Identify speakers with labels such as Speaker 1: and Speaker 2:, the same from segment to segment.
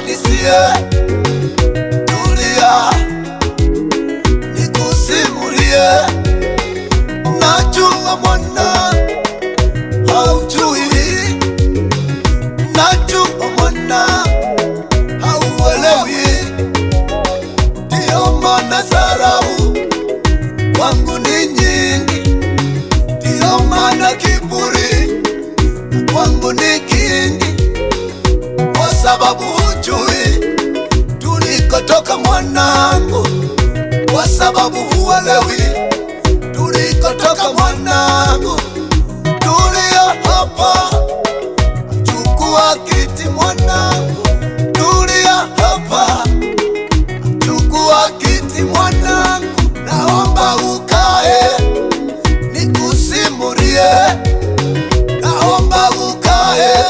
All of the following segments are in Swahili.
Speaker 1: nikuhadisie, tulia nikusimulie. Najua mwana haujui, najua mwana hauelewi, ndio maana dharau kwangu ni nyingi, ndio maana kiburi kwangu ni kingi, kwa sababu hujui tulikotoka mwanangu, kwa sababu huelewi tulikotoka mwanangu. Tulia hapa, chukua kiti mwanangu, tulia hapa, chukua kiti mwanangu, naomba ukae nikusimulie, naomba ukae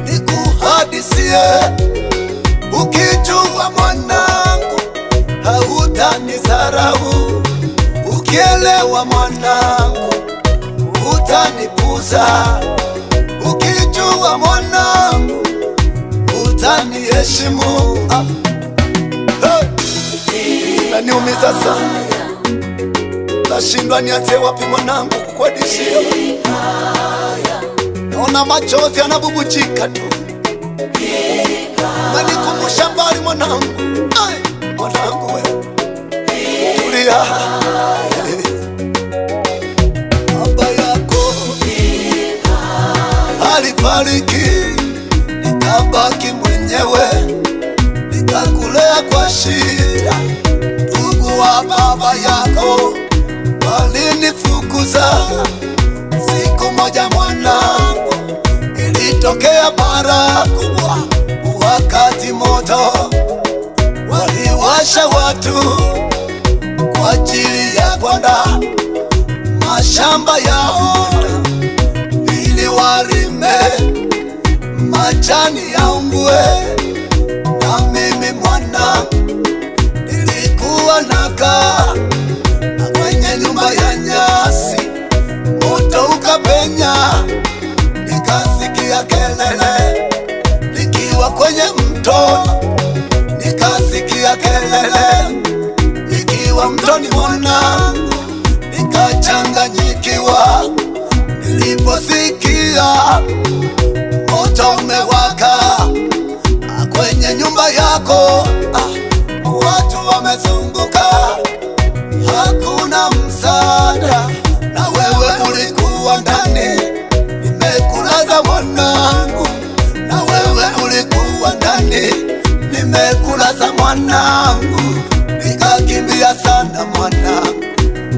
Speaker 1: nikuhadisie. Ukijua mwanangu hautanidharau, ukielewa mwanangu utanipuza, ukijua mwanangu utaniheshimu. Naniumiza sana, nashindwa nianze wapi mwanangu kukuhadithia. Naona machozi yanabubujika tu, nanikumbusha mbali mwanangu. Mwanangu we, tulia. Baba yako alifariki, nikabaki mwenyewe, nikakulea kwa shida. Ndugu wa baba yako walinifukuza. Siku moja mwanangu, ilitokea bara kubwa, wakati moto waliwasha watu kwa ajili ya kwenda mashamba yao ili walime majani yaungue. Na mimi mwanangu nilikuwa nakaa kwenye nyumba ya nyasi, moto ukapenya, nikasikia kelele nikiwa kwenye mto, nikasikia kelele nikiwa mtoni mwanangu, nikachanganyikiwa niliposikia moto umewaka kwenye nyumba yako. Watu wamezunguka, hakuna msaada, na wewe ulikuwa ndani. Nimekulaza mwanangu, na wewe ulikuwa ndani. Nimekulaza mwanangu, nikakimbia sana mwanangu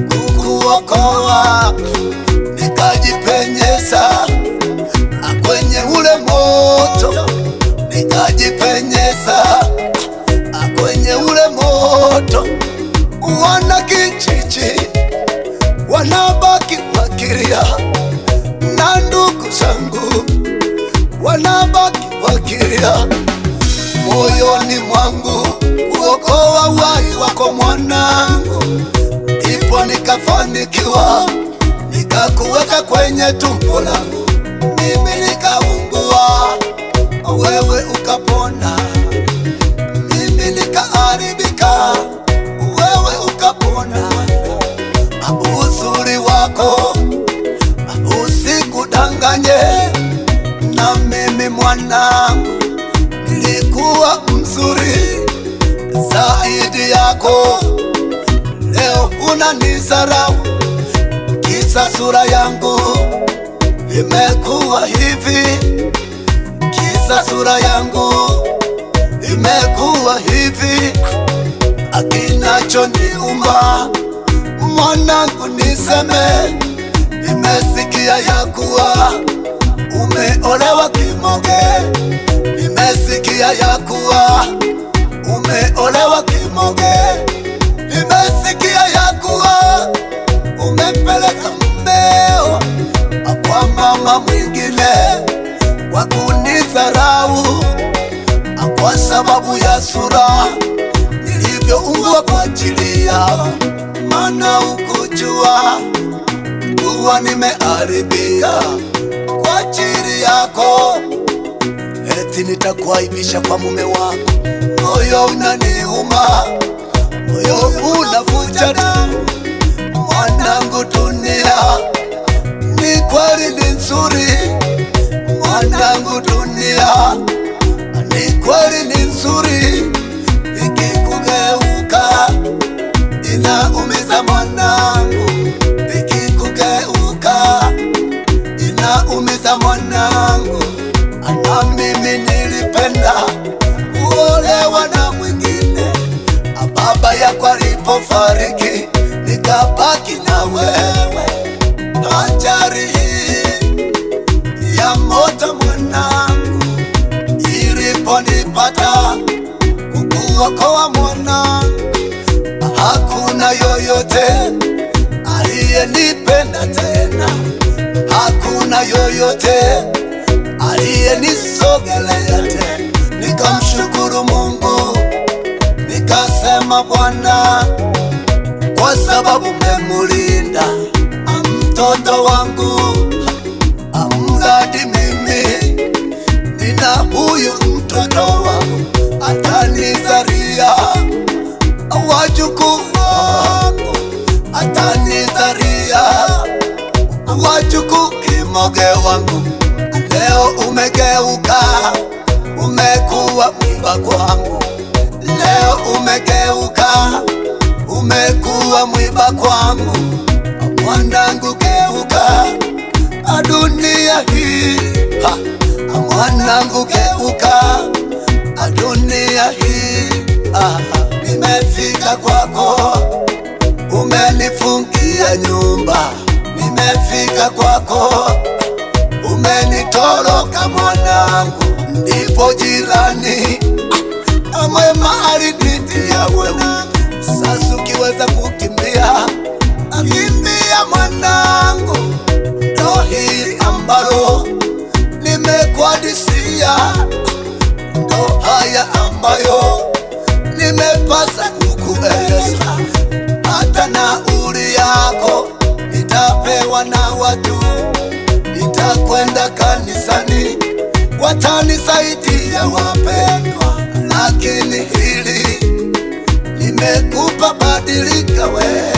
Speaker 1: kukuokoa, nikajipenyeza kwenye ule moto, nikajipenyeza kwenye ule moto. Wana kijiji wanabaki wakilia, na ndugu zangu wanabaki wakilia. Moyoni mwangu kuokoa uhai wako mwanangu, ndipo nikafanikiwa, nikakuweka kwenye tumbo langu. Mimi nikaungua, wewe ukapona. Mimi nikaharibika, wewe ukapona. Uzuri wako usikudanganye, na mimi mwanangu nilikuwa mzuri zaidi yako. Leo unanidharau, kisa sura yangu imekuwa hivi, kisa sura yangu imekuwa hivi. Akinachoniumba mwanangu niseme, nimesikia ya kuwa umeolewa Kimoge, nimesikia ya kuwa umeolewa Kimoge, nimesikia ya kuwa umempeleka mmeo kwa mama mwingine, kwa kunidharau kwa sababu ya sura nilivyoungwa kwa ajili yao. Maana ukujua kuwa nimeharibika kwa ajili yako, eti nitakuaibisha kwa mume wako. Moyo unaniuma, moyo unavuja damu. Mwanangu, dunia ni kweli ni nzuri. Mwanangu, dunia ni kweli ni nzuri, ikikugeuka inaumiza mwanangu, ikikugeuka inaumiza mwanangu. Na mimi nilipenda kuolewa na mwingine, baba yako alipofariki nikabaki na wewe. Ajali hii ya moto mwanangu iliponipata, kukuokoa mwanangu, hakuna yoyote aliyenipenda tena, hakuna yoyote aliyenisogelea tena. Nikamshukuru Mungu, nikasema Bwana, kwa sababu umemulinda mtoto wangu, amradi mimi nina huyu mtoto wangu, atanizalia wajukuu wangu, atanizalia wajukuu. Kimoge wangu, leo umegeuka, umekuwa mwiba kwangu. Leo umegeuka, umekuwa mwiba kwangu. Mwanangu, geuka, dunia hii. Mwanangu, geuka, dunia hii. Nimefika kwako, umenifungia nyumba. Nimefika kwako, umenitoroka mwanangu. Ndipo jirani mwema alinitia wewe. Sasa ukiweza kukimbia, kimbia mwanangu. Ndo hili ambalo nimekuadisia, ndo haya ambayo nimepasa kukueleza. Hata nauli yako nitapewa na watu, nitakwenda kanisani, watanisaidia wapendwa. Lakini hili nimekupa, badilika wewe.